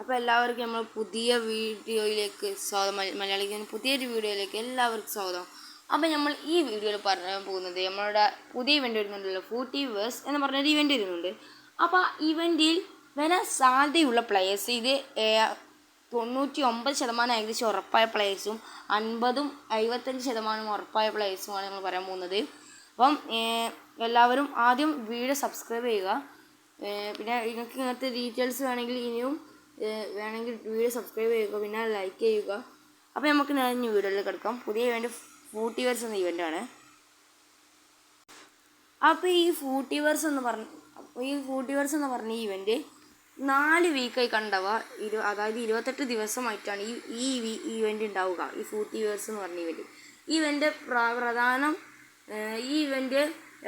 അപ്പോൾ എല്ലാവർക്കും നമ്മൾ പുതിയ വീഡിയോയിലേക്ക് സ്വാഗതം. മലയാളിക്ക് പുതിയൊരു വീഡിയോയിലേക്ക് എല്ലാവർക്കും സ്വാഗതം. അപ്പോൾ നമ്മൾ ഈ വീഡിയോയിൽ പറയാൻ പോകുന്നത് നമ്മളുടെ പുതിയ ഇവൻ്റ് വരുന്നുണ്ടല്ലോ, ഫൂട്ടിവേഴ്സ് എന്ന് പറഞ്ഞൊരു ഇവൻ്റ് വരുന്നുണ്ട്. അപ്പോൾ ഇവൻ്റിൽ വരാൻ സാധ്യതയുള്ള പ്ലെയേഴ്സ് ഇത് 99% ഏകദേശം ഉറപ്പായ പ്ലെയേഴ്സും 50-75% ഉറപ്പായ പ്ലെയേഴ്സുമാണ് നമ്മൾ പറയാൻ പോകുന്നത്. അപ്പം എല്ലാവരും ആദ്യം വീഡിയോ സബ്സ്ക്രൈബ് ചെയ്യുക. പിന്നെ നിങ്ങൾക്ക് ഇങ്ങനത്തെ ഡീറ്റെയിൽസ് വേണമെങ്കിൽ വീഡിയോ സബ്സ്ക്രൈബ് ചെയ്യുക, പിന്നെ ലൈക്ക് ചെയ്യുക. അപ്പോൾ നമുക്ക് നേരെ വീഡിയോയിൽ കിടക്കാം. പുതിയ ഇവൻ്റ് ഫൂട്ടിവേഴ്സ് എന്ന ഇവൻ്റാണ്. അപ്പോൾ ഈ ഫൂട്ടിവേഴ്സ് എന്ന് പറഞ്ഞ ഈ ഇവൻ്റ് 4 വീക്കായി കണ്ടവ അതായത് 28 ദിവസമായിട്ടാണ് ഈ ഇവൻ്റ് ഉണ്ടാവുക. ഈ ഫൂട്ടിവേഴ്സ് എന്ന് പറഞ്ഞ ഇവൻ്റ് പ്രധാനം ഈ ഇവൻ്റ്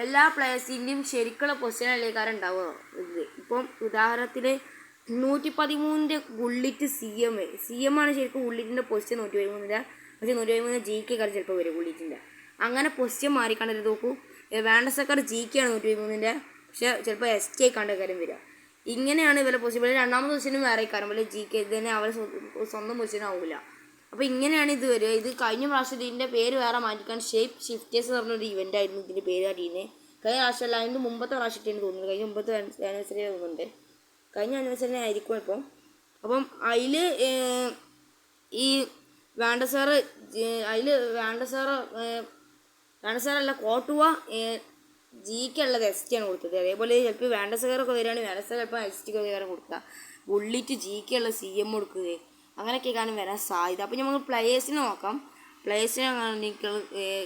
എല്ലാ പ്ലേയേഴ്സിൻ്റെയും ശരിക്കുള്ള പൊസിഷനിലേക്കാരും ഉണ്ടാവുക. ഇപ്പം ഉദാഹരണത്തിന് 113 ബുള്ളിറ്റ് സി എം ആണ് ശരിക്കും ബുള്ളിറ്റിൻ്റെ പൊസിഷൻ 113. പക്ഷേ 113 GK കാര്യം ചിലപ്പോൾ വരും ബുള്ളിറ്റിൻ്റെ. അങ്ങനെ പൊസിഷൻ മാറിക്കാണ്ടത് നോക്കൂ. വാൻഡസക്കാർ GK ആണ് 113, പക്ഷേ ചിലപ്പോൾ SK ആയിക്കാണ്ട് കാര്യം വരിക. ഇങ്ങനെയാണ് ഇവരെ പൊസിഷൻ. രണ്ടാമത്തെ പൊസിഷനും വേറെ കാര്യം പോലെ GK തന്നെ അവർ സ്വന്തം പൊസിഷൻ ആവില്ല. അപ്പോൾ ഇങ്ങനെയാണ് ഇത് വരിക. ഇത് കഴിഞ്ഞ പ്രാവശ്യം ഇതിൻ്റെ പേര് വേറെ മാറ്റിക്കാൻ ഷേപ്പ് ഷിഫ്റ്റേഴ്സ് എന്ന് പറഞ്ഞൊരു ഇവൻ്റ് ആയിരുന്നു ഇതിൻ്റെ പേര് കാട്ടിയിരുന്നത്. കഴിഞ്ഞ പ്രാവശ്യമല്ല, അതിൻ്റെ മുമ്പത്തെ പ്രാവശ്യത്തേന് തോന്നുന്നത്. കഴിഞ്ഞ മുമ്പത്തെ ആനിവേഴ്സറി തോന്നുന്നുണ്ട്. കഴിഞ്ഞ ആനിവേഴ്സറി ആയിരിക്കും ഇപ്പം. അപ്പം അതിൽ ഈ വാൻഡസാറ് അല്ല കോട്ടുവ GK ഉള്ളത് SK ആണ് കൊടുത്തത്. അതേപോലെ ചിലപ്പോൾ വാൻഡസാറൊക്കെ വരികയാണെങ്കിൽ വാൻഡസാർ ചിലപ്പോൾ SK ഒക്കെ കൊടുക്കുക. ബുള്ളിറ്റ് GK ഉള്ള CM കൊടുക്കുക. അങ്ങനെയൊക്കെയാണ് വരാൻ സാധ്യത. അപ്പോൾ നമുക്ക് പ്ലേയേഴ്സിനെ നോക്കാം. പ്ലേയേഴ്സിനെ നിങ്ങൾ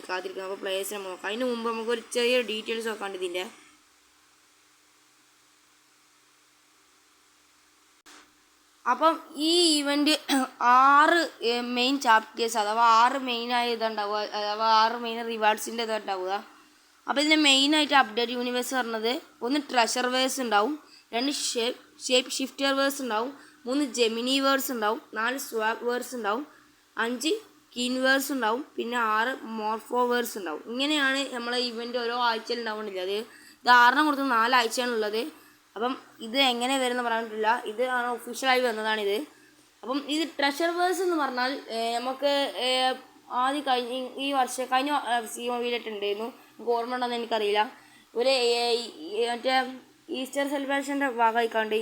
കാത്തിരിക്കണം. അപ്പോൾ പ്ലേയേഴ്സിനെ നോക്കാം. അതിന് മുമ്പ് നമുക്കൊരു ചെറിയ ഡീറ്റെയിൽസ് നോക്കാണ്ട് ഇതിൻ്റെ. അപ്പം ഈ ഇവൻ്റ് 6 മെയിൻ ചാപ്റ്റേഴ്സ് അഥവാ 6 മെയിനായ ഇതുണ്ടാവുക, അഥവാ 6 മെയിൻ റിവാർഡ്സിൻ്റെ ഇതുണ്ടാവുക. അപ്പോൾ ഇതിൻ്റെ മെയിനായിട്ട് അപ്ഡേറ്റ് യൂണിവേഴ്സ് പറഞ്ഞത് 1 ട്രഷർ വേഴ്സ് ഉണ്ടാവും, 2 ഷേപ്പ് ഷിഫ്റ്റർ വേഴ്സ് ഉണ്ടാവും, 3 ജെമിനി വേഴ്സ് ഉണ്ടാവും, 4 സ്വാപ്പ് വേഴ്സ് ഉണ്ടാവും, 5 കിൻ വേഴ്സ് ഉണ്ടാവും, പിന്നെ 6 മോർഫോ വേഴ്സ് ഉണ്ടാവും. ഇങ്ങനെയാണ് നമ്മളെ ഇവൻ്റ് ഓരോ ആഴ്ചയിൽ ഉണ്ടാവുന്നില്ല. ഇത് 6 കൊടുത്ത് 4 ആഴ്ചയാണുള്ളത്. അപ്പം ഇത് എങ്ങനെ വരുമെന്ന് പറഞ്ഞിട്ടില്ല. ഇത് ആണ് ഒഫീഷ്യലായി വന്നതാണിത്. അപ്പം ഇത് ട്രഷർ വേഴ്സ് എന്ന് പറഞ്ഞാൽ നമുക്ക് ആദ്യം കഴിഞ്ഞ വീഡിയോട്ടുണ്ടായിരുന്നു. എനിക്ക് ഓർമ്മ ഉണ്ടെന്ന് എനിക്കറിയില്ല. ഒരു മറ്റേ ഈസ്റ്റർ സെലിബ്രേഷൻ്റെ ഭാഗമായിക്കാണ്ട്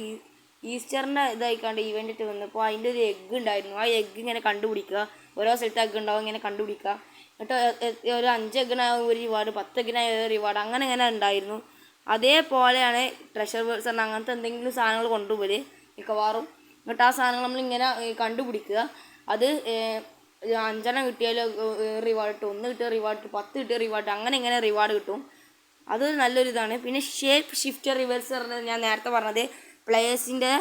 ഈസ്റ്ററിൻ്റെ ഇതായിക്കാണ്ട് ഇവൻ്റ് ഇട്ട് വന്നപ്പോൾ അതിൻ്റെ ഒരു എഗ്ഗ് ഉണ്ടായിരുന്നു. ആ എഗ്ഗ് ഇങ്ങനെ കണ്ടുപിടിക്കുക. ഓരോ സ്ഥലത്ത് എഗ്ഗ് ഉണ്ടാവും, ഇങ്ങനെ കണ്ടുപിടിക്കുക. എന്നിട്ട് ഒരു 5 എഗ്ഗിനായ ഒരു റിവാർഡ്, 10 എഗ്ഗിനായ ഒരു റിവാർഡ്, അങ്ങനെ ഉണ്ടായിരുന്നു. അതേപോലെയാണ് ട്രഷർ വേഴ്സ് പറഞ്ഞാൽ അങ്ങനത്തെ എന്തെങ്കിലും സാധനങ്ങൾ കൊണ്ടുപോയി മിക്കവാറും. എന്നിട്ട് ആ സാധനങ്ങൾ നമ്മളിങ്ങനെ കണ്ടുപിടിക്കുക. അത് 5 കിട്ടിയാൽ റിവാർഡ് കിട്ടും, 1 കിട്ടിയ റിവാർഡ് കിട്ടും, 10 കിട്ടിയ റിവാർഡ്, അങ്ങനെ റിവാർഡ് കിട്ടും. അത് നല്ലൊരു ഇതാണ്. പിന്നെ ഷേപ്പ് ഷിഫ്റ്റർ റിവേഴ്സ് പറഞ്ഞത് ഞാൻ നേരത്തെ പറഞ്ഞത് പ്ലേയേഴ്സിൻ്റെ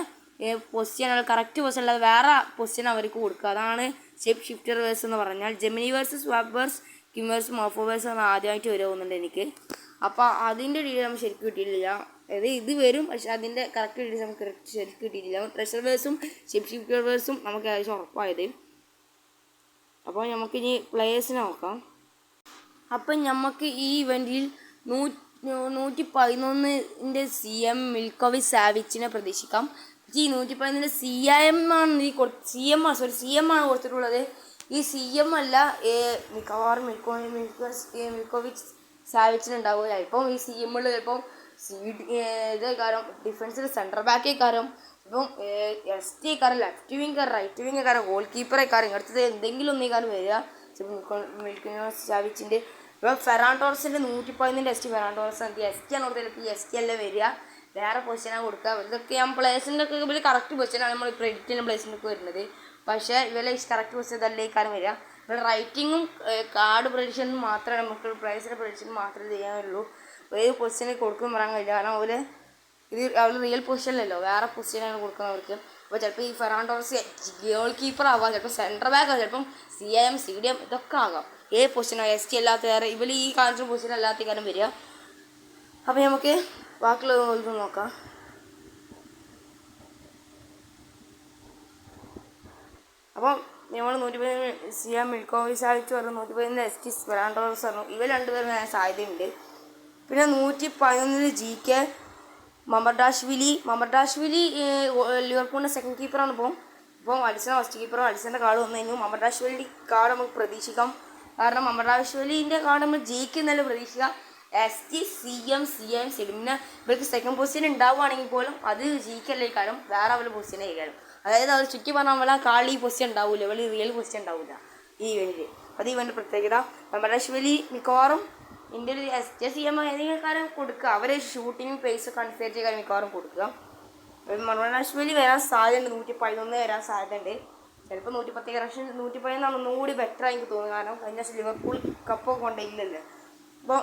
പൊസിഷൻ കറക്റ്റ് പൊസിഷൻ അല്ലാതെ വേറെ പൊസിഷൻ അവർക്ക് കൊടുക്കുക. അതാണ് ഷേപ്പ് ഷിഫ്റ്റർ റിവേഴ്സ് എന്ന് പറഞ്ഞാൽ. Gemini verse, swap verse, Kim verse, morpho verse ആണ് ആദ്യമായിട്ട് വരുന്നുണ്ട് എനിക്ക്. അപ്പോൾ അതിൻ്റെ ഡീറ്റെയിൽ നമുക്ക് ശരിക്കും കിട്ടിയിട്ടില്ല. അതായത് ഇത് വരും, പക്ഷെ അതിൻ്റെ കറക്റ്റ് ഡീറ്റെയിൽസ് നമുക്ക് ശരിക്കും കിട്ടിയിട്ടില്ല. ട്രഷർ വേഴ്സും ഷേപ്പ് ഷിഫ്റ്റർ വേഴ്സും നമുക്ക് ഏകദേശം ഉറപ്പായത്. അപ്പോൾ നമുക്കിനി പ്ലേയേഴ്സിനെ നോക്കാം. അപ്പം നമുക്ക് ഈ ഇവൻ്റിൽ 111 CM മിൽക്കോവിച്ച് സാവിച്ചിനെ പ്രതീക്ഷിക്കാം. ഈ 111 CM ആണ് കൊടുത്തിട്ടുള്ളത്. ഈ CM അല്ല മിക്കവാറും മിൽക്കോവിച്ച് സാവിച്ചിനുണ്ടാവില്ല. ചിലപ്പം ഈ CM ചിലപ്പം ഇതേക്കാരം ഡിഫൻസിൽ സെൻറ്റർ ബാക്കേക്കാരം, ഇപ്പം ST കാരം, ലെഫ്റ്റ് വിങ് കാരം, റൈറ്റ് വിങ് കാരം, ഗോൾ കീപ്പറേക്കാരം, ഇങ്ങനത്തെ എന്തെങ്കിലും ഒന്നേക്കാരം വരിക മിൽക്കോവിച്ച് സാവിച്ചിൻ്റെ. ഇപ്പം ഫെറാൻ ടോറസിൻ്റെ 111 ST ഫെറാൻ ടോറസ് ST ആണ് കൊടുത്തത്. ഈ ST അല്ല വരിക, വേറെ പൊസിഷനാണ് കൊടുക്കുക. ഇതൊക്കെ ഞാൻ പ്ലേസിൻ്റെ ഒക്കെ ഇവർ കറക്റ്റ് പൊസിഷനാണ് നമ്മൾ പ്രെഡിക്റ്റിൻ്റെ പ്ലേസിൻ്റെ ഒക്കെ വരുന്നത്. പക്ഷേ ഇവരെ കറക്റ്റ് പൊസിഷൻ ഇതല്ലേക്കാരം വരിക. ഇവിടെ റൈറ്റിങ്ങും കാർഡ് പ്രൊഡിക്ഷനും മാത്രമേ നമുക്ക് പ്ലേസിൻ്റെ പ്രൊഡിക്ഷനും മാത്രമേ ചെയ്യാനുള്ളൂ. ഏത് പൊസിഷനിൽ കൊടുക്കുമെന്ന് പറയാൻ കഴിയില്ല. കാരണം അവർ റിയൽ പൊസിഷനിലല്ലോ, വേറെ പൊസിഷനാണ് കൊടുക്കുന്നവർക്ക്. അപ്പോൾ ചിലപ്പോൾ ഈ ഫെറാൻ ടോറസ് ഗോൾ കീപ്പർ ആവാം, ചിലപ്പോൾ സെൻറ്റർ ബാക്ക് ആവാം, ചിലപ്പം CM CDM ഇതൊക്കെ ആകാം. ഏത് പൊസിഷനോ ST അല്ലാത്ത വേറെ ഇവർ ഈ കാണിച്ച പൊസിഷൻ അല്ലാത്ത കാര്യം വരിക. അപ്പോൾ നമുക്ക് ബാക്കിയുള്ള ഇത് നോക്കാം. അപ്പം നമ്മൾ 111 CM മിൽക്കോവിച്ച് സാവിച്ച് പറഞ്ഞു, 111 ST ഫെറാൻ ടോറസ് പറഞ്ഞു. ഇവർ രണ്ടുപേരും സാധ്യതയുണ്ട്. പിന്നെ 111 GK മമർഡാഷ്വിലി ലിവർപൂളിൻ്റെ സെക്കൻഡ് കീപ്പറാണ് ഇപ്പോൾ അലിസൺ ഫസ്റ്റ് കീപ്പർ. അലിസൻ്റെ കാർഡ് വന്നു കഴിഞ്ഞു. മമർഡാഷ്വിലിൻ്റെ കാർഡ് നമുക്ക് പ്രതീക്ഷിക്കാം. കാരണം മമർഡാഷ്വിലിൻ്റെ കാർഡ് നമ്മൾ ജയിക്കുന്നതല്ലേ പ്രതീക്ഷിക്കാം. ST CM പിന്നെ ഇവർക്ക് സെക്കൻഡ് പൊസിഷൻ ഉണ്ടാവുകയാണെങ്കിൽ പോലും അത് ജയിക്കല്ലേ കാരണം വേറെ അവരുടെ പൊസിഷനെ കാര്യം. അതായത് അവർ ചുറ്റി പറഞ്ഞാൽ നമ്മളെ കാർഡിൽ ഈ പൊസിഷൻ ഉണ്ടാവില്ല, ഇവർ റിയൽ പൊസിഷൻ ഉണ്ടാവില്ല ഈ ഇവൻറ്റിൽ. അത് ഇവൻ്റെ പ്രത്യേകത. മമർഡാഷ്വിലി മിക്കവാറും ഇന്ത്യയിൽ ST CM ഏതെങ്കിലും കാര്യം കൊടുക്കുക. അവരെ ഷൂട്ടിങ് പേസ് ഒക്കെ അനുസരിച്ച് കാര്യം മിക്കവാറും കൊടുക്കുക. മമർഡാഷ്വിലി വരാൻ സാധ്യതയുണ്ട്. 111 വരാൻ സാധ്യതയുണ്ട്. ചിലപ്പോൾ 110 പ്രാവശ്യം 111 ഒന്നുകൂടി ബെറ്റർ എനിക്ക് തോന്നുന്നു. കാരണം കഴിഞ്ഞ ലിവർപൂൾ കപ്പൊക്കെ കൊണ്ടില്ലല്ലോ. അപ്പോൾ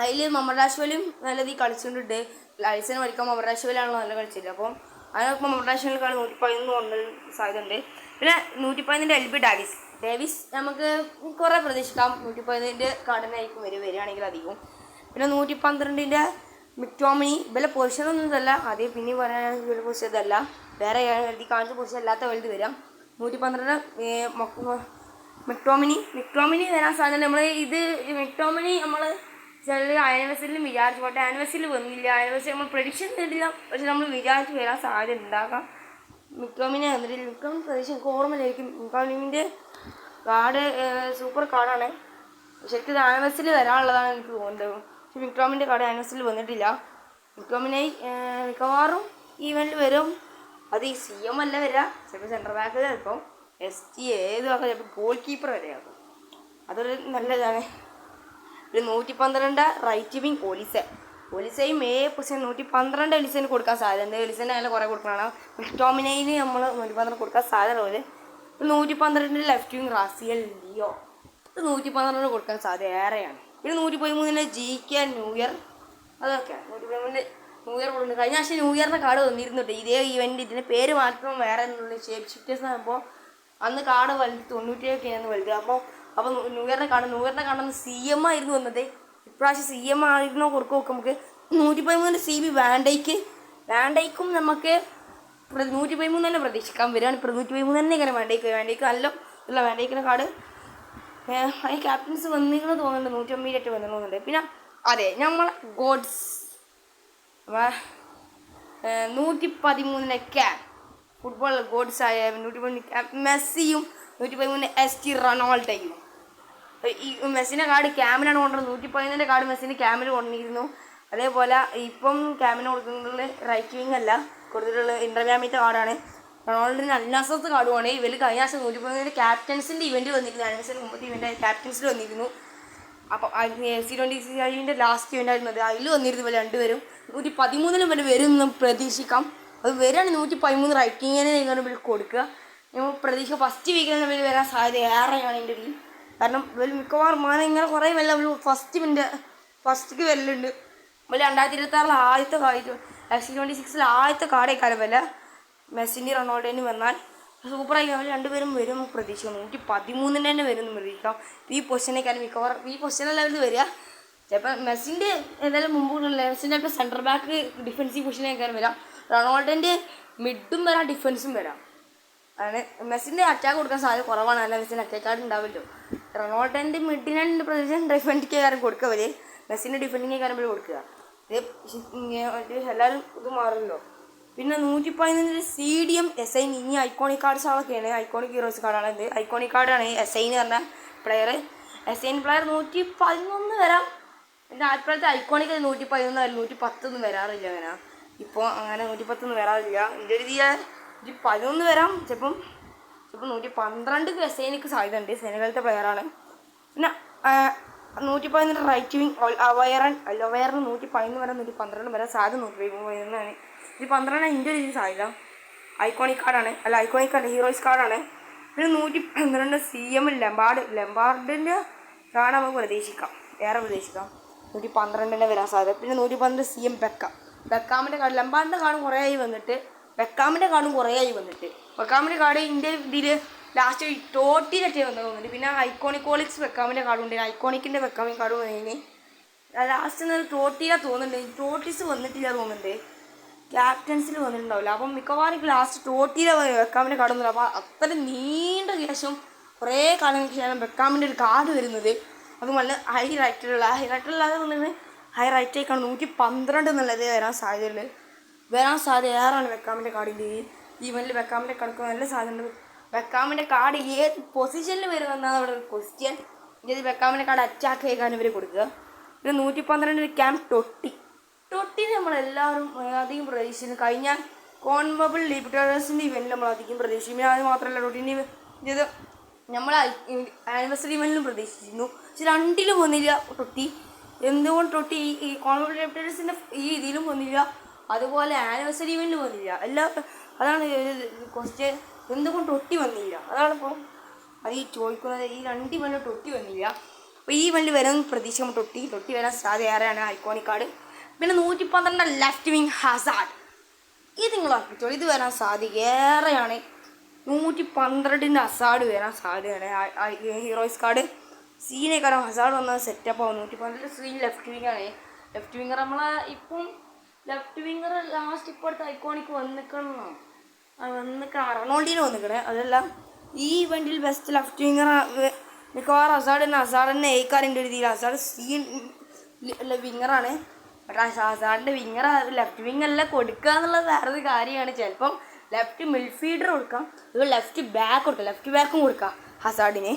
അതിൽ മമർഡാഷ്വിലിയും നല്ല രീതിയിൽ കളിച്ചിട്ടുണ്ട്. അലിസൺ കളിക്കാൻ മമർഡാഷ്വിലിയാണല്ലോ നല്ല കളിച്ചില്ല. അപ്പോൾ അതിനൊപ്പം മമർഡാഷ്വിലിക്കാണ് 111 കൊണ്ടു സാധ്യതയുണ്ട്. പിന്നെ 111 LB ഡേവിസ് നമുക്ക് കുറേ പ്രതീക്ഷിക്കാം. 111 കാർഡിനായിരിക്കും വരികയാണെങ്കിൽ അധികവും. പിന്നെ 112 മിക്ടോമിനി ഇവരെ പൊസിഷനൊന്നും ഇതല്ല. അതേ പിന്നെ പറയാൻ ഇവരുടെ പൊസിഷൻ ഇതല്ല, വേറെ എഴുതി കാണിച്ച പൊസിഷൻ അല്ലാത്ത വലുത് വരാം. 112 മിക്ടോമിനി വരാൻ സാധ്യത. മിക്ടോമിനി നമ്മൾ ചില ആനിവേഴ്സറിയിലും വിചാരിച്ചു, പോട്ടെ ആനിവേഴ്സറിയിൽ വന്നില്ല. ആനിവേഴ്സറി നമ്മൾ പ്രഡിക്ഷൻ നേടില്ല, പക്ഷെ നമ്മൾ വിചാരിച്ച് വരാൻ സാധ്യത ഉണ്ടാകാം. മിക്ടോമിനെ വന്നിട്ടില്ല. മിക്ടോമിൻ പ്രതീക്ഷ എനിക്ക് ഓർമ്മയിലായിരിക്കും. മിക്ടോമിൻ്റെ കാർഡ് സൂപ്പർ കാർഡാണ്. ശരിക്കും ഇത് ആനിവേഴ്സറിയിൽ വരാനുള്ളതാണ് എനിക്ക് തോന്നുന്നത്. പക്ഷെ മിക്ടോമിൻ്റെ കാർഡ് ആനിവേഴ്സറിയിൽ വന്നിട്ടില്ല. മിക്ടോമിനെ മിക്കവാറും ഈവൻറ്റിൽ വരും. അത് ഈ CM അല്ല വരിക, ചിലപ്പോൾ സെൻട്രൽ ബാക്ക്, ചിലപ്പം ST ഏതുമാക്കാം, ചിലപ്പോൾ ഗോൾ കീപ്പർ വരെയാകും. അതൊരു നല്ലതാണ്. ഒരു 112 റൈറ്റ് വിങ് ഒലിസയും പൊസിഷൻ 112 എലിസന് കൊടുക്കാൻ സാധ്യതയുണ്ട്. എലിസന് അതിൽ കുറേ കൊടുക്കണം. മിക്ടോമിനയിന് നമ്മൾ 112 കൊടുക്കാൻ സാധ്യത പോലെ. 112 ലെഫ്റ്റ് വിങ് റാസിയൽ ലിയോ, ഇത് 112 കൊടുക്കാൻ സാധ്യത ഏറെയാണ്. പിന്നെ 113 GK ന്യൂ ഇയർ, അതൊക്കെയാണ്. 113 ന്യൂ ഇയർ കൊടുക്കുന്നത്. കഴിഞ്ഞ ആഴ്ച ന്യൂ ഇയറിൻ്റെ കാർഡ് വന്നിരുന്നുണ്ട് ഇതേ ഈവൻറ്റ്. ഇതിൻ്റെ പേര് മാറ്റണം വേറെ എന്നുള്ള ഷേപ്പ് ഷിഫ്റ്റേഴ്സ് ആകുമ്പോൾ അന്ന് കാർഡ് വലുത് 97 വലുത്. അപ്പോൾ ന്യൂ ഇയറിൻ്റെ കാർഡ് CM ആയിരുന്നു വന്നത്. ഇപ്രാവശ്യം CM ആയിരുന്നോ കൊടുക്കുക നോക്കാം നമുക്ക്. 113 CB വാൻഡൈക്കും നമുക്ക് 113 തന്നെ പ്രതീക്ഷിക്കാം. വരികയാണ് ഇപ്പോൾ 113 തന്നെ ഇങ്ങനെ വാൻഡൈക്ക് നല്ല ഉള്ള വാൻഡൈക്കിൻ്റെ കാർഡ്. അതിന് ക്യാപ്റ്റൻസ് വന്നിങ്ങനെ തോന്നുന്നുണ്ട്. 150 വന്നു തോന്നുന്നുണ്ട്. പിന്നെ അതെ നമ്മളെ ഗോഡ്സ് 113 ക്യാപ് ഫുട്ബോൾ ഗോഡ്സായ 113 മെസ്സിയും 113 ST റൊണാൾഡോയും. ഈ മെസ്സിൻ്റെ കാർഡ് ക്യാമിനാണ് കൊണ്ടുവന്നത്. 113 കാർഡ് മെസ്സിൻ്റെ ക്യാമിന് കൊണ്ടിരുന്നു. അതേപോലെ ഇപ്പം ക്യാമിന് കൊടുക്കുന്നത് റൈറ്റ് വിങ് അല്ല, കൊടുത്തിട്ടുള്ള ഇൻ്റർവ്യാമിൻ്റെ കാർഡാണ്. റൊണാൾഡോന് അൽനാസറിൻ്റെ കാർഡുമാണ്. ഇവർ കഴിഞ്ഞ ആഴ്ച 113 ക്യാപ്റ്റൻസിൻ്റെ ഇവൻറ്റ് വന്നിരുന്നു. ആനിവേഴ്സറി മുമ്പത്തെ ഇവൻ്റ് ക്യാപ്റ്റൻസിൽ വന്നിരുന്നു. അപ്പം C20 ലാസ്റ്റ് ഇവൻ്റ് ആയിരുന്നത്. അതിൽ വന്നിരുന്നു ഇവർ രണ്ടുപേരും. 113 വരെ വരുമെന്ന് പ്രതീക്ഷിക്കാം. അത് വരികയാണെങ്കിൽ 113 റൈറ്റിങ്ങിനെ ഇവർ കൊടുക്കുക. നമ്മൾ പ്രതീക്ഷ ഫസ്റ്റ് വീക്കിൽ തന്നെ ഇവർ വരാൻ സാധ്യത ഏറെയാണ് എൻ്റെ ഇതിൽ. കാരണം ഇവർ മിക്കവാറും ഇങ്ങനെ കുറേ വല്ല ഫസ്റ്റ്ക്ക് വരലുണ്ട്. ഇവർ 2026 ആദ്യത്തെ കാര്യം C26 ആദ്യത്തെ കാർഡേക്കാരം വല്ല മെസ്സിൻ്റെ റൊണാൾഡോന് വന്നാൽ സൂപ്പറായി അവർ രണ്ടുപേരും വരും പ്രതീക്ഷിക്കുന്നു. 113 തന്നെ വരും എന്ന് പ്രതീക്ഷിക്കാം. ഈ പൊസിഷനേക്കാളും മിക്കവാറും ഈ പൊസിഷനല്ലാവർ വരിക. ചിലപ്പോൾ മെസ്സിൻ്റെ ഏതായാലും മുമ്പുള്ള മെസ്സിൻ്റെ ചിലപ്പോൾ സെൻറ്റർ ബാക്ക് ഡിഫൻസീവ് പൊസിഷനേക്കാളും വരാം. റൊണാൾഡോൻ്റെ മിഡും വരാം, ഡിഫൻസും വരാം. അങ്ങനെ മെസ്സിൻ്റെ അറ്റാക്ക് കൊടുക്കാൻ സാധ്യത കുറവാണ്. അല്ല മെസ്സിൻ്റെ അറ്റാക്കാർ ഉണ്ടാവില്ലോ. റൊണാൾഡോൻ്റെ മിഡിനെ പ്രതീക്ഷിച്ച് ഡിഫൻഡിക്ക് കാര്യം കൊടുക്കുക. അവർ മെസ്സിൻ്റെ ഡിഫൻഡിങ് കാര്യം കൊടുക്കുക. എല്ലാവരും ഇത് മാറുമല്ലോ. പിന്നെ 113 CDM SI ഇനി ഐക്കോണിക് കാർഡ്സുകളൊക്കെയാണ്. ഐക്കോണിക് ഹീറോസ് കാർഡാണ് ഇത്. ഐക്കോണിക് കാർഡാണ് SI എന്ന് പറഞ്ഞ പ്ലെയർ. SI പ്ലെയർ 111 വരാം. എൻ്റെ ആദ്യത്തെ ഐക്കോണിക് 111 110 വരാറില്ല. അങ്ങനെ ഇപ്പോൾ അങ്ങനെ 110 വരാറില്ല. എൻ്റെ ഒരു 111 വരാം. ചിലപ്പം 112 SIക്ക് സാധ്യത ഉണ്ട്. സെനഗലത്തെ പ്ലെയറാണ്. പിന്നെ 113 റൈറ്റ് വിങ് അലൊവേറിന് 111 വരാം. 112 വരാം. സാധ്യത 113 112 എൻ്റെ ഒരു സാധ്യത. ഐക്കോണിക് കാർഡാണ്. ഐക്കോണിക് കാർഡ് ഹീറോയിസ് കാർഡാണ്. പിന്നെ 112 CM ലെമ്പാർഡിൻ്റെ കാർഡ് നമുക്ക് പ്രതീക്ഷിക്കാം. 112 വരാൻ സാധ്യത. പിന്നെ 112 CM ബെക്കാമിൻ്റെ കാർഡ്. ലെമ്പാർഡിൻ്റെ കാർഡും കുറേ ആയി വന്നിട്ട്. ബെക്കാമിൻ്റെ കാർഡ് എൻ്റെ ഇതിൽ ലാസ്റ്റ് ടോട്ടിയിലൊക്കെ വന്നു തോന്നുന്നുണ്ട്. പിന്നെ ഐക്കോണിക്കോളിക്സ് ബെക്കാമിൻ്റെ കാർഡുണ്ട്. ഐക്കോണിക്കിൻ്റെ ബെക്കാമിൻ്റെ കാർഡ് വന്നതിന് ലാസ്റ്റ് ടോട്ടിയിലാണ് തോന്നുന്നുണ്ട്. ടോട്ടീസ് വന്നിട്ടില്ല തോന്നുന്നുണ്ട്. ക്യാപ്റ്റൻസിൽ വന്നിട്ടുണ്ടാവില്ല. അപ്പം മിക്കവാറും ലാസ്റ്റ് ടോട്ടിയിലെ ബെക്കാമിൻ്റെ കാർഡ് വന്നില്ല. അപ്പോൾ അത്ര നീണ്ട ശേഷം കുറേ കാലങ്ങൾക്ക് ശേഷം ബെക്കാമിൻ്റെ ഒരു കാർഡ് വരുന്നത്. അതും നല്ല ഹൈ റൈറ്റിലുള്ള തോന്നുന്നത്. ഹൈ റൈറ്റേക്കാണ് 112 എന്നുള്ളത് വരാൻ സാധ്യതയുള്ളത്. വരാൻ സാധ്യത ഏറാണ് ബെക്കാമിൻ്റെ കാർഡിൻ്റെ ഈവനിൽ ബെക്കാമിൻ്റെ കാർഡ് നല്ല സാധ്യത. ബെക്കാമിൻ്റെ കാർഡ് ഏത് പൊസിഷനിൽ വരുമെന്നാണ് അവിടെ ഒരു ക്വസ്റ്റ്യൻ. ഇത് ബെക്കാമിൻ്റെ കാർഡ് അറ്റാക്ക് ചെയ്യാൻ ഇവർ കൊടുക്കുക. പിന്നെ 112 ക്യാമ്പ് ടൊട്ടി നമ്മളെല്ലാവരും അധികം പ്രതീക്ഷിക്കുന്നു. കഴിഞ്ഞ കോൺവബിൾ ലിബർട്ടേഴ്സിൻ്റെ ഇവൻറ്റിൽ നമ്മൾ അധികം പ്രതീക്ഷിക്കും. പിന്നെ അത് മാത്രമല്ല ടൊട്ടിൻ്റെ ഇത് നമ്മൾ ആനിവേഴ്സറി ഇവൻറ്റിലും പ്രതീക്ഷിച്ചിരുന്നു. പക്ഷെ രണ്ടിലും വന്നില്ല ടൊട്ടി. എന്തുകൊണ്ട് ടൊട്ടി ഈ കോൺവബിൾ ലിബർട്ടേഴ്സിൻ്റെ ഈ ഇതിലും വന്നില്ല, അതുപോലെ ആനിവേഴ്സറി ഇവൻറ്റിലും വന്നില്ല. അതാണ് ക്വസ്റ്റ്യൻ, എന്തുകൊണ്ട് ടൊട്ടി വന്നില്ല? അതാണിപ്പോൾ അത് ഈ ചോദിക്കുന്നത്. ഈ രണ്ട് ഇവൻറ്റിലും ടൊട്ടി വന്നില്ല. അപ്പോൾ ഈ ഇവൻറ്റിൽ വരാൻ പ്രതീക്ഷിക്കുമ്പോൾ ടൊട്ടി വരാൻ സാധ്യത ഏറെയാണ് ഐക്കോണിക് കാർഡ്. പിന്നെ 112 ലെഫ്റ്റ് വിങ് ഹസാർഡ്, ഇത് നിങ്ങൾ ഉറപ്പിച്ചോളൂ, ഇത് വരാൻ സാധ്യത ഏറെയാണ്. 112 ഹസാർഡ് വരാൻ സാധ്യതയാണ്. ഹീറോയിസ് കാർഡ് സീനേക്കാരം ഹസാർഡ് വന്നാൽ സെറ്റപ്പ് ആവും. 112 സീൻ ലെഫ്റ്റ് വിങ്ങാണ്. ലെഫ്റ്റ് വിങ്ങർ നമ്മളെ ഇപ്പം ലെഫ്റ്റ് വിങ്ങർ ലാസ്റ്റ് ഇപ്പോഴത്തെ ഐക്കോണിക്ക് വന്നിക്കണം റൊണാൾഡീനെ വന്നിക്കണേ. അതെല്ലാം ഈ ഇവൻറ്റിൽ ബെസ്റ്റ് ലെഫ്റ്റ് വിങ്ങർ മിക്കവാറും ഹസാർഡ് തന്നെ ഏക്കാറിൻ്റെ ഒരു രീതിയിൽ. ഹസാർഡ് സീൻ വിങ്ങറാണ്. പക്ഷേ ഹസാർഡിൻ്റെ വിങ്ങർ ലെഫ്റ്റ് വിങ് അല്ല കൊടുക്കുക എന്നുള്ളത് വേറൊരു കാര്യമാണ്. ചിലപ്പം ലെഫ്റ്റ് മിഡ്ഫീൽഡർ കൊടുക്കാം, അതുപോലെ ലെഫ്റ്റ് ബാക്കും കൊടുക്കാം ഹസാർഡിന്.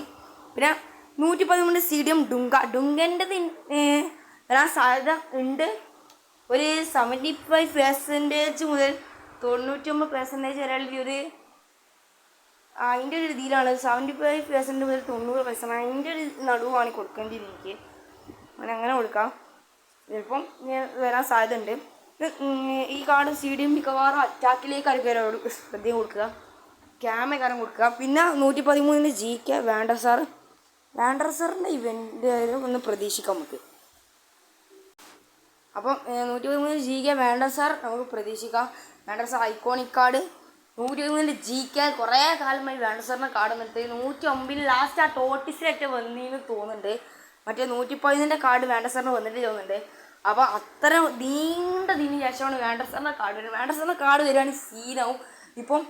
പിന്നെ 113 സ്റ്റേഡിയം ഡുങ്കൻ്റെ വരാൻ സാധ്യത ഉണ്ട്. ഒരു 75% മുതൽ 99% വരെ ഒരു അതിൻ്റെ ഒരു രീതിയിലാണ്. 75% മുതൽ 90% അതിൻ്റെ ഒരു നടുവാണ് കൊടുക്കേണ്ടത്. എനിക്ക് അങ്ങനെ കൊടുക്കാം. ചിലപ്പം വരാൻ സാധ്യത ഉണ്ട്. ഈ കാർഡ് സ്റ്റേഡിയം മിക്കവാറും അറ്റാക്കിലേക്ക് ശ്രദ്ധ കൊടുക്കുക, ക്യാമേക്കാരം കൊടുക്കുക. പിന്നെ 113 GK വാൻഡർസാറിൻ്റെ ഇവൻ്റ് ഒന്ന് പ്രതീക്ഷിക്കാം നമുക്ക്. അപ്പം 113 GK വാൻഡർസാർ നമുക്ക് പ്രതീക്ഷിക്കാം. വാൻഡർസാർ ഐക്കോണിക് കാർഡ് 113 GK കുറേ കാലമായി വാൻഡർസാറിൻ്റെ കാർഡ് വന്നിട്ട് 109 ലാസ്റ്റ് ആ ടോട്ടിസിലൊക്കെ വന്നീന്ന് തോന്നുന്നുണ്ട്. മറ്റേ 113 കാർഡ് വാൻഡർസാറിന് വന്നിട്ട് തോന്നുന്നുണ്ട്. അപ്പോൾ അത്ര നീണ്ടതിന് ശേഷമാണ് വാൻഡർസാറിൻ്റെ കാർഡ് വരുന്നത്. വാൻഡർസാറിൻ്റെ കാർഡ് വരികയാണെങ്കിൽ സീനാവും. ഇപ്പം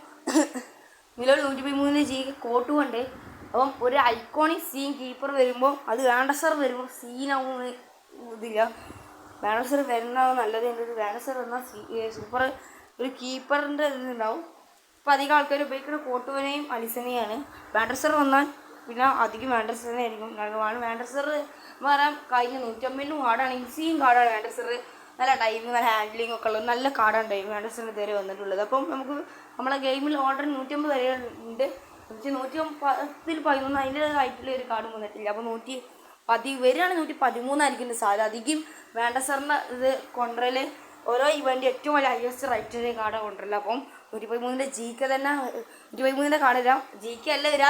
നിലവിൽ 113 GK കോട്ടുകൊണ്ട് അപ്പം ഒരു ഐക്കോണിക് സീൻ കീപ്പർ വരുമ്പോൾ അത് വാൻഡർസാർ വരുമ്പോൾ സീനാവും. ഇതില്ല, വാൻഡർസാർ വരുന്നതാവും നല്ലത്. വാൻഡർസാർ വന്നാൽ സൂപ്പർ ഒരു കീപ്പറിൻ്റെ ഇതുണ്ടാവും. ഇപ്പോൾ അധികം ആൾക്കാർ ഉപയോഗിക്കുന്ന കോട്ടുവനെയും അലിസനെയാണ്. വാൻഡർസാർ വന്നാൽ പിന്നെ അധികം വാൻഡർസാറിനെ ആയിരിക്കും. വാൻഡർസാർ വരാൻ കഴിഞ്ഞ 150 കാർഡാണ്. ഈസിയും കാർഡാണ് വാൻഡർസാർ. നല്ല ടൈമിങ് നല്ല ഹാൻഡ്ലിംഗ് ഒക്കെ ഉള്ളത് നല്ല കാർഡാണ് വാൻഡർസാറിന് ഇതുവരെ വന്നിട്ടുള്ളത്. അപ്പം നമുക്ക് നമ്മളെ ഗെയിമിൽ ഓർഡർ 150 വരെ ഉണ്ട്. 110-11 അതിൻ്റെ ആയിട്ടുള്ള ഒരു കാർഡും വന്നിട്ടില്ല. അപ്പോൾ 110 വരികയാണെങ്കിൽ 113 ആയിരിക്കും സാധ്യത. അധികം വാൻഡർസാറിൻ്റെ ഇത് കൊണ്ടുവരൽ ഓരോ ഇവൻ്റ് ഏറ്റവും വലിയ ഹയസ്റ്റ് റൈറ്റിൻ്റെ കാർഡാണ് കൊണ്ടുവരില്ല. അപ്പം 113 GK തന്നെ 113 കാർഡ് വരാം. GK അല്ല വരിക,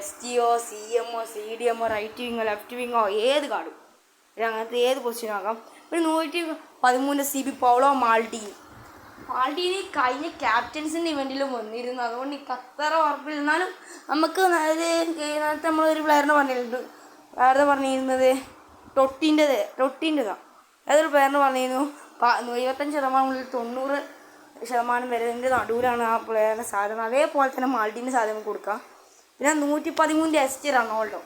STO CMO CDMO റൈറ്റ് വിങ്ങോ ലെഫ്റ്റ് വിങ്ങോ ഏത് കാർഡും അങ്ങനത്തെ ഏത് പൊസിഷനും ആകാം. പിന്നെ 113 CB പൗളോ മാൾഡീനി കഴിഞ്ഞ ക്യാപ്റ്റൻസിൻ്റെ ഇവൻറ്റിലും വന്നിരുന്നു. അതുകൊണ്ട് ഈ അത്ര ഉറപ്പില്ല. എന്നാലും നമുക്ക് നേരത്തെ നമ്മളൊരു പ്ലെയറിനെ പറഞ്ഞിരുന്നത് ടൊട്ടിൻ്റെതാണ്. ഏതൊരു പ്ലെയറിന് പറഞ്ഞിരുന്നു 75% മുതൽ 90% വരെ നടുവിലാണ് ആ പ്ലെയറിൻ്റെ സാധനം. അതേപോലെ തന്നെ മാൾഡീൻ്റെ സാധനം കൊടുക്കാം. പിന്നെ 113 ST റൊണാൾഡോ.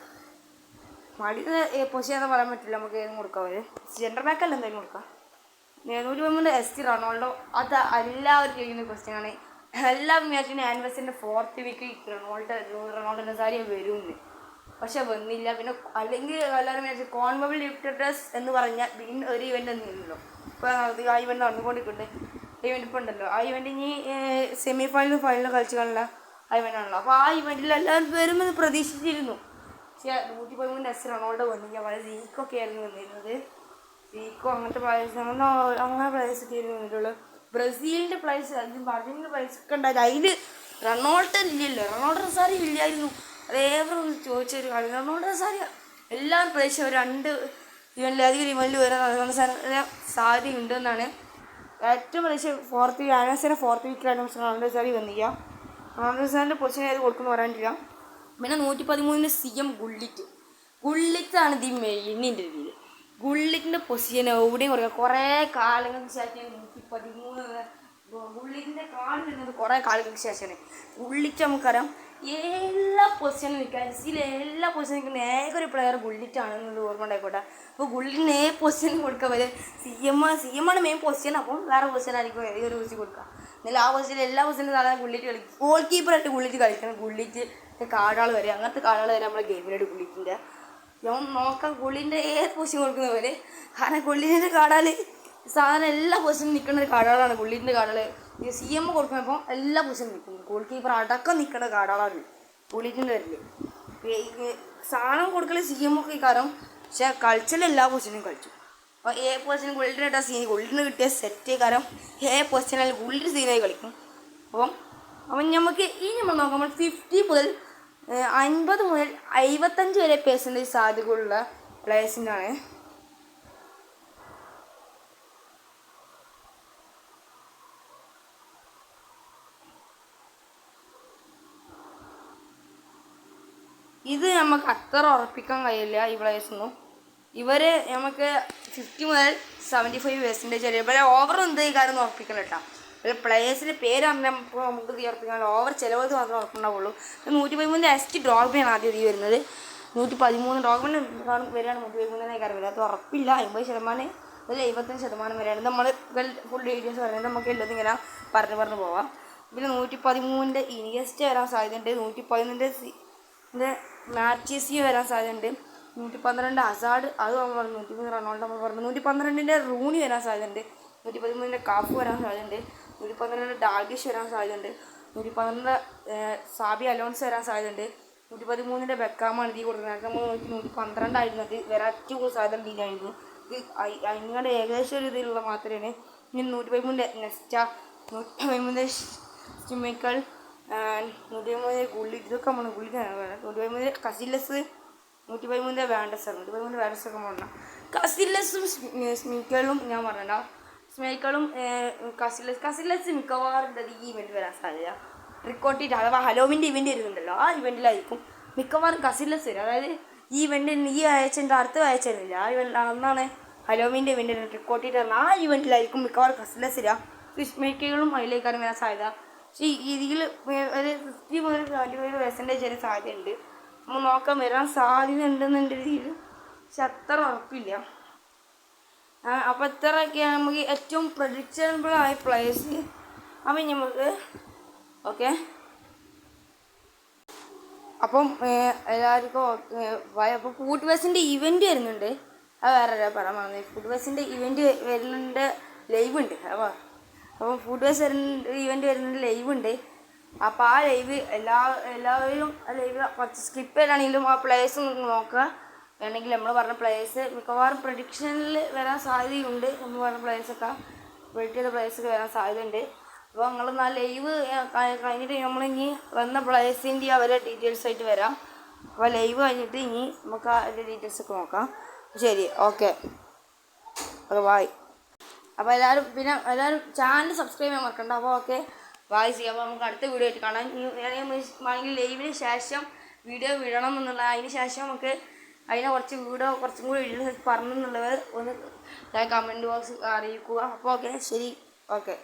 മാൾഡീൻ്റെ പൊസിഷൻ എന്ന് പറയാൻ പറ്റില്ല, നമുക്ക് ഏതും കൊടുക്കാം. അവർ സെൻറ്റർ ബാക്കല്ല എന്തായാലും കൊടുക്കാം. 113 ST റൊണാൾഡോ അത് എല്ലാവരും ചെയ്യുന്ന ക്വസ്റ്റ്യനാണ്. എല്ലാ മാച്ചിനും ആനിവേഴ്സറിൻ്റെ 4th വീക്ക് റൊണാൾഡോൻ്റെ സാരി വരുമെന്ന്, പക്ഷെ വന്നില്ല. പിന്നെ അല്ലെങ്കിൽ എല്ലാവരും മാച്ച് കോൺവബിൾ ലിബർട്ടേഴ്സ് എന്ന് പറഞ്ഞാൽ പിന്നെ ഒരു ഇവൻ്റ് ഒന്നും ഇല്ലല്ലോ. ഇപ്പോൾ ആ ഇവൻ്റ് നടന്നുകൊണ്ടിരിക്കുന്നുണ്ട്. ഇവൻ്റ് ഇപ്പോൾ ഉണ്ടല്ലോ. ആ ഇവൻ്റ് ഇനി ഫൈനലും കളിച്ച് കാണില്ല ആ ഇവൻ്റാണല്ലോ. അപ്പോൾ ആ ഇവൻ്റിൽ എല്ലാവരും വരുമെന്ന് പ്രതീക്ഷിച്ചിരുന്നു. പക്ഷേ 113 ST റൊണാൾഡോ വന്നില്ല. വളരെ സീക്കൊക്കെ ആയിരുന്നു വന്നിരുന്നത്. സീക്കോ അങ്ങനത്തെ പ്ലേയേഴ്സ് അങ്ങനെ പ്ലേയേഴ്സൊക്കെ ആയിരുന്നു വന്നിട്ടുള്ളൂ. ബ്രസീലിൻ്റെ പ്ലേയേഴ്സ് അല്ലെങ്കിൽ അർജൻറ്റീൻ്റെ പ്ലേയേഴ്സ് ഒക്കെ ഉണ്ടായത്. അതിൽ റൊണാൾഡോ ഇല്ലല്ലോ, റൊണാൾഡോ സാരി ഇല്ലായിരുന്നു. അതേപോലെ ചോദിച്ചൊരു കളി റൊണാൾഡോ സാരി എല്ലാവരും പ്രതീക്ഷ 2 ഇവൻ്റിലധികം ഇവൻ്റിൽ വരാൻ സാധ്യത ഉണ്ടെന്നാണ് ഏറ്റവും പ്രതീക്ഷ. 4th anniversary 4th വീക്കിലാണ് Ronaldo sari വന്നില്ല. റൊണാൾഡോ സാറിൻ്റെ പൊസിഷൻ ഏത് കൊടുക്കുമെന്ന് പറയാനില്ല. പിന്നെ 113 CM ഗുള്ളിറ്റാണ് ദി മെയിനിൻ്റെ രീതിയിൽ. ഗുള്ളിറ്റിൻ്റെ പൊസിഷൻ എവിടെയും കുറയ്ക്കുക. കുറേ കാലങ്ങൾക്ക് ശേഷം 113 ഗുള്ളിറ്റിൻ്റെ കാർഡ് വരുന്നത് കുറേ കാലങ്ങൾക്ക് ശേഷമാണ്. ഗുള്ളിറ്റ് നമുക്കറിയാം എല്ലാ പൊസിഷനും നിൽക്കുക. എൽസിയിലെ എല്ലാ പൊസിഷനും നിൽക്കുന്ന ഏക ഒരു പ്ലെയർ ഗുള്ളിറ്റാണെന്നുള്ളത് ഓർമ്മ ഉണ്ടായിക്കോട്ടെ. അപ്പോൾ ഗുള്ളിന് പൊസിഷൻ കൊടുക്കുക വരെ സി എം ആണ് മെയിൻ പൊസിഷൻ. അപ്പം വേറെ പൊസിഷൻ ആയിരിക്കും ഏതൊരു പൊസിഷൻ കൊടുക്കുക. എന്നാലും ആ പൊസിഷനിൽ എല്ലാ പൊസിഷനും സാധാരണ ഗുള്ളിറ്റ് കളിക്കും. ഗോൾ കീപ്പറായിട്ട് ഗുള്ളിറ്റ് കളിക്കണം. ഗുള്ളിറ്റ് കാടാൾ വരെ അങ്ങനത്തെ കാടാൾ വരെ നമ്മളെ ഗെയിമിലായിട്ട് ഗുള്ളിറ്റിൻ്റെ ഞാൻ നോക്കാം. ഗുള്ളിൻ്റെ ഏത് പൊസിഷൻ കൊടുക്കുന്ന പോലെ. കാരണം ഗുള്ളിൻ്റെ കാടാൽ സാധാരണ എല്ലാ പൊസിഷനും നിൽക്കുന്ന ഒരു കാടാളാണ് ഗുള്ളിൻ്റെ കാടാൾ. ഈ സി എം കൊടുക്കുമ്പോൾ എല്ലാ പൊസിഷനും നിൽക്കും. ഗോൾ കീപ്പർ അടക്കം നിൽക്കുന്ന കാടാളാണ് ഗുള്ളിറ്റിൻ്റെ വരില്ല. സാധനം കൊടുക്കൽ സി എം ഒക്കെ കാരണം പക്ഷേ കളിച്ചാൽ എല്ലാ പൊസിഷനും കളിച്ചു. അപ്പോൾ ഏ പൊസിഷൻ ഗുള്ളിറ്റിന് ഇട്ട സീൻ ഗുള്ളിറ്റിന് കിട്ടിയ സെറ്റ് കാരണം ഏ പൊസിഷനിൽ ഗുള്ളിറ്റ് സീനായി കളിക്കും. അപ്പം നമുക്ക് നമ്മൾ നോക്കുമ്പോൾ 50 മുതൽ 50 മുതൽ 55 വരെ % സാധ്യതകളുള്ള പ്ലേയേഴ്സിനാണ്. ഇത് നമുക്ക് അത്ര ഉറപ്പിക്കാൻ കഴിയില്ല ഈ പ്ലേയേഴ്സൊന്നും. ഇവർ നമുക്ക് 50 മുതൽ 75% വരെ ഇവരെ ഓവർ എന്ത് കാര്യം ഉറപ്പിക്കണം കേട്ടോ. പ്ലേയേഴ്സിൻ്റെ പേര് പറഞ്ഞാൽ നമുക്ക് ഉറപ്പിക്കാൻ ഓവർ ചിലവത് മാത്രമേ ഉറപ്പുണ്ടാവുള്ളൂ. 113 എസ്റ്റ് ഡ്രോഗ്ബയാണ് ആദ്യം ഇത് വരുന്നത്. 113 ഡ്രോഗ്ബിന് വരികയാണ് 113 കാര്യം വരിക. അത് ഉറപ്പില്ല. 50% അതിൽ 75% വരെയാണ്. നമ്മൾ ഫുൾ ഡീറ്റെയിൽസ് പറയുന്നത് നമുക്ക് എല്ലാം ഇങ്ങനെ പറഞ്ഞു പോവാം. പിന്നെ 113 ഇനിയസ്റ്റ് വരാൻ സാധ്യതയുണ്ട്. 111 മാറ്റിയസി വരാൻ സാധ്യതയുണ്ട്. 112 ഹസാർഡ് അത് നമ്മൾ പറഞ്ഞു. 113 റൊണാൾഡോ നമ്മൾ പറഞ്ഞു. 112 റൂണി വരാൻ സാധ്യതയുണ്ട്. 113 കാഫ് വരാൻ സാധ്യതയുണ്ട്. 112 ഡാൽഗിഷ് വരാൻ സാധ്യതയുണ്ട്. 112 സാബി അലോൺസ് വരാൻ സാധ്യതയുണ്ട്. 113 ബെക്കാമാണ് ഇത് കൊടുക്കുന്നത്. നമ്മൾ 112 ആയിരുന്നു. അത് വരാൻ ഏറ്റവും സാധ്യത ഇതിലായിരുന്നു. ഇത് അതിങ്ങളുടെ ഏകദേശം ഒരു ഇതിലുള്ള മാത്രമേ. ഇനി 113 നെസ്റ്റ, 113 സ്റ്റിമേക്കൾ, 113 ഗുള്ളി, ഇതൊക്കെ നമ്മൾ ഗുള്ളിക്കാണ് വേണം. 113 കസില്ലസ്, 113 വാൻഡസർ, 113 വാൻഡസൊക്കെ പറഞ്ഞാൽ കസില്ലസും സ്മിക്കലും ഞാൻ പറഞ്ഞ സ്മേക്കളും കസില്ലസ് മിക്കവാറും ഈ ഇവൻറ്റ് വരാൻ സാധ്യത. റിക്കോട്ടിട്ട് അഥവാ ഹലോവിൻ്റെ ഇവൻറ്റ് വരുന്നുണ്ടല്ലോ ആ ഇവൻറ്റിലായിരിക്കും മിക്കവാറും കസില്ലസ് വരും. അതായത് ഈ ഇവൻറ്റ് ഈ ആഴ്ചൻ്റെ അടുത്ത ആഴ്ച വരുന്നില്ല ആ ഇവൻറ്റ് അന്നാണ് ഹലോവിൻ്റെ ഇവൻറ്റ് റിക്കോട്ടിട്ട് ആ ഇവൻറ്റിലായിരിക്കും മിക്കവാറും കസില്ലസ് വരിക. സ്മേക്കുകളും അതിലേക്കാണ് വരാൻ സാധ്യത. പക്ഷേ ഇതിൽ ഒരു 50 മുതൽ 75% വരെ സാധ്യതയുണ്ട്. നമ്മൾ നോക്കാൻ വരാൻ സാധ്യത ഉണ്ടെന്നുണ്ട് രീതിയിൽ. പക്ഷെ അത്ര ഉറപ്പില്ല. അപ്പോൾ ഇത്രയൊക്കെയാണ് നമുക്ക് ഏറ്റവും പ്രഡിക്റ്റബിളായ പ്ലേയേഴ്സ്. അപ്പം നമുക്ക് ഓക്കെ. അപ്പം എല്ലാവർക്കും അപ്പോൾ ഫുട്വേഴ്സിൻ്റെ ഇവൻറ്റ് വരുന്നുണ്ട്. അത് വേറെ പറയാൻ പറഞ്ഞത്. ഫുട്വേഴ്സിൻ്റെ ഇവൻറ്റ് വരുന്നുണ്ട്, ലൈവ് ഉണ്ട്. അപ്പം ഫുട്വേഴ്സ് ഇവൻറ്റ് വരുന്നുണ്ട്, ലൈവ് ഉണ്ട്. അപ്പോൾ ആ ലൈവ് എല്ലാവരും ആ ലൈവ് കുറച്ച് സ്കിപ്പ് ചെയ്താണെങ്കിലും ആ പ്ലേയേഴ്സ് നോക്കുക. വേണമെങ്കിൽ നമ്മൾ പറഞ്ഞ പ്ലേയേഴ്സ് മിക്കവാറും പ്രഡിക്ഷനിൽ വരാൻ സാധ്യതയുണ്ട്. നമ്മൾ പറഞ്ഞ പ്ലേയേഴ്സൊക്കെ പ്രഡിക്റ്റ് ചെയ്ത പ്ലേയേഴ്സൊക്കെ വരാൻ സാധ്യതയുണ്ട്. അപ്പോൾ നിങ്ങൾ ആ ലൈവ് കഴിഞ്ഞിട്ട് നമ്മളിനി വന്ന പ്ലേയേഴ്സിൻ്റെ അവരെ ഡീറ്റെയിൽസ് ആയിട്ട് വരാം. അപ്പോൾ ലൈവ് കഴിഞ്ഞിട്ട് ഇനി നമുക്ക് അതിൻ്റെ ഡീറ്റെയിൽസൊക്കെ നോക്കാം. ശരി, ഓക്കെ, ബായ്. അപ്പോൾ എല്ലാവരും ചാനൽ സബ്സ്ക്രൈബ് ചെയ്യാൻ മറക്കണ്ട. അപ്പോൾ ഓക്കെ, ബായ്. ചെയ്യാം. അപ്പോൾ നമുക്ക് അടുത്ത വീഡിയോ ആയിട്ട് കാണാം. വേണമെങ്കിൽ ലൈവിന് ശേഷം വീഡിയോ വിടണം എന്നുള്ള അതിന് ശേഷം നമുക്ക് അതിനെ കുറച്ചും കൂടി പറഞ്ഞു എന്നുള്ളവർ ഒന്ന് കമൻറ്റ് ബോക്സ് അറിയിക്കുക. അപ്പോൾ ഓക്കെ, ശരി, ഓക്കെ.